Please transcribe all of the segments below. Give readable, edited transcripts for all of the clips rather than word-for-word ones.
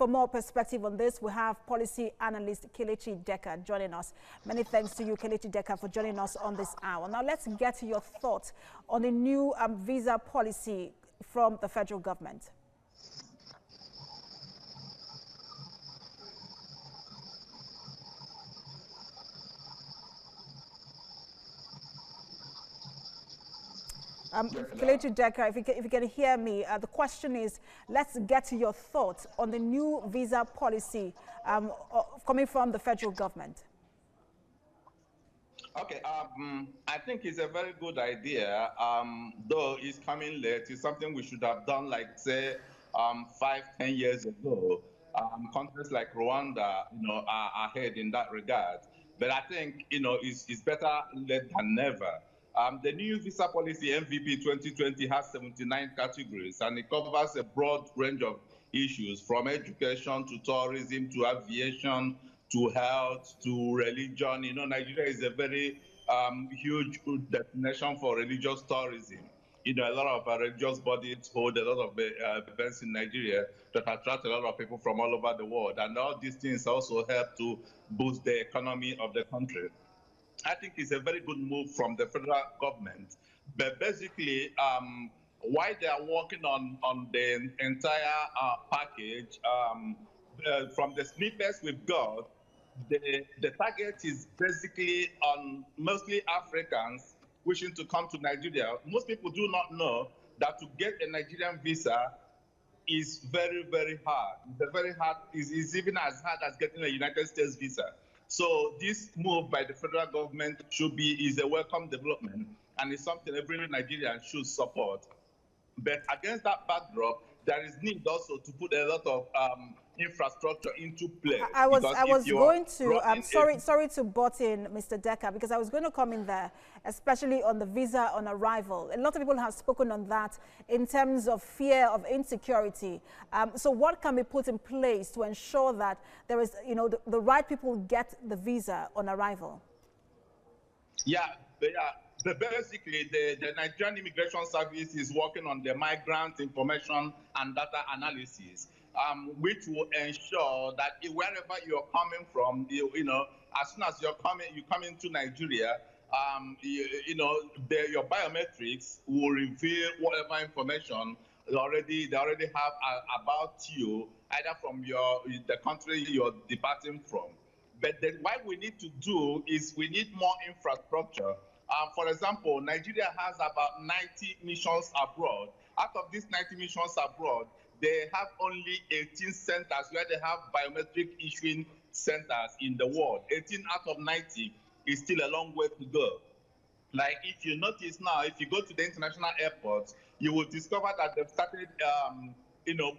for more perspective on this, we have policy analyst Kelechi Deca joining us. Many thanks to you, Kelechi Deca, for joining us on this hour. Now, let's get to your thoughts on the new visa policy from the federal government. Kelechi Deca, if you can hear me, the question is, let's get to your thoughts on the new visa policy coming from the federal government. Okay, I think it's a very good idea, though it's coming late. It's something we should have done, like, say, 5-10 years ago. Countries like Rwanda, are ahead in that regard. But I think, it's better late than never. The new visa policy, MVP 2020, has 79 categories, and it covers a broad range of issues, from education to tourism to aviation to health to religion. Nigeria is a very huge destination for religious tourism. A lot of religious bodies hold a lot of events in Nigeria that attract a lot of people from all over the world, and all these things also help to boost the economy of the country. I think it's a very good move from the federal government. But basically, while they are working on the entire package, from the snippets we've got, the target is basically on mostly Africans wishing to come to Nigeria. Most people do not know that to get a Nigerian visa is very, very hard. It's even as hard as getting a United States visa. So this move by the federal government is a welcome development, and it's something every Nigerian should support. But against that backdrop, there is need also to put a lot of infrastructure into place. I was going to, sorry to butt in, Mr. Deca, because I was going to come in there, especially on the visa on arrival. A lot of people have spoken on that in terms of fear of insecurity. So what can be put in place to ensure that there is, the right people get the visa on arrival? But basically, the Nigerian Immigration Service is working on the migrant information and data analysis, which will ensure that wherever you're coming from, as soon as you come into Nigeria, your biometrics will reveal whatever information they already have about you, either from the country you're departing from. But then what we need to do is we need more infrastructure. For example, Nigeria has about 90 missions abroad. Out of these 90 missions abroad, they have only 18 centers where they have biometric issuing centers in the world. 18 out of 90 is still a long way to go. Like, if you notice now, if you go to the international airports, you will discover that they've started,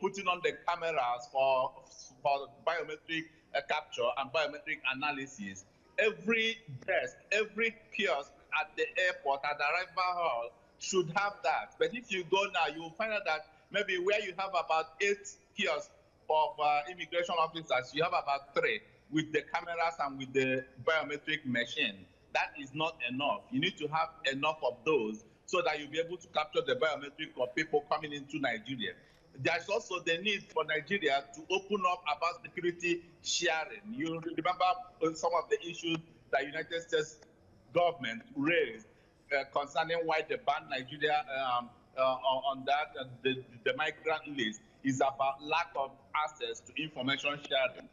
putting on the cameras for biometric capture and biometric analysis. Every desk, every kiosk at the airport, at the arrival hall, should have that. But if you go now, you will find out that maybe where you have about 8 kiosks of immigration officers, you have about 3 with the cameras and with the biometric machine. That is not enough. You need to have enough of those so that you'll be able to capture the biometric of people coming into Nigeria. There's also the need for Nigeria to open up about security sharing. You remember some of the issues the United States government raised concerning why they banned Nigeria on that. The migrant list is about lack of access to information sharing.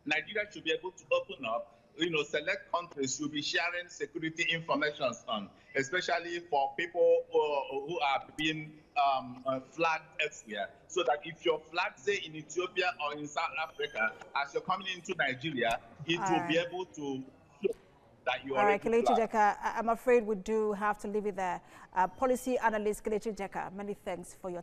Nigeria should be able to open up. Select countries should be sharing security information on, especially for people who are being flagged elsewhere. So that if you're flagged, say, in Ethiopia or in South Africa, as you're coming into Nigeria, it will be able to show that you are. All right, Kelechi Deca, I'm afraid we do have to leave it there. Policy analyst Kelechi Deca, many thanks for your time.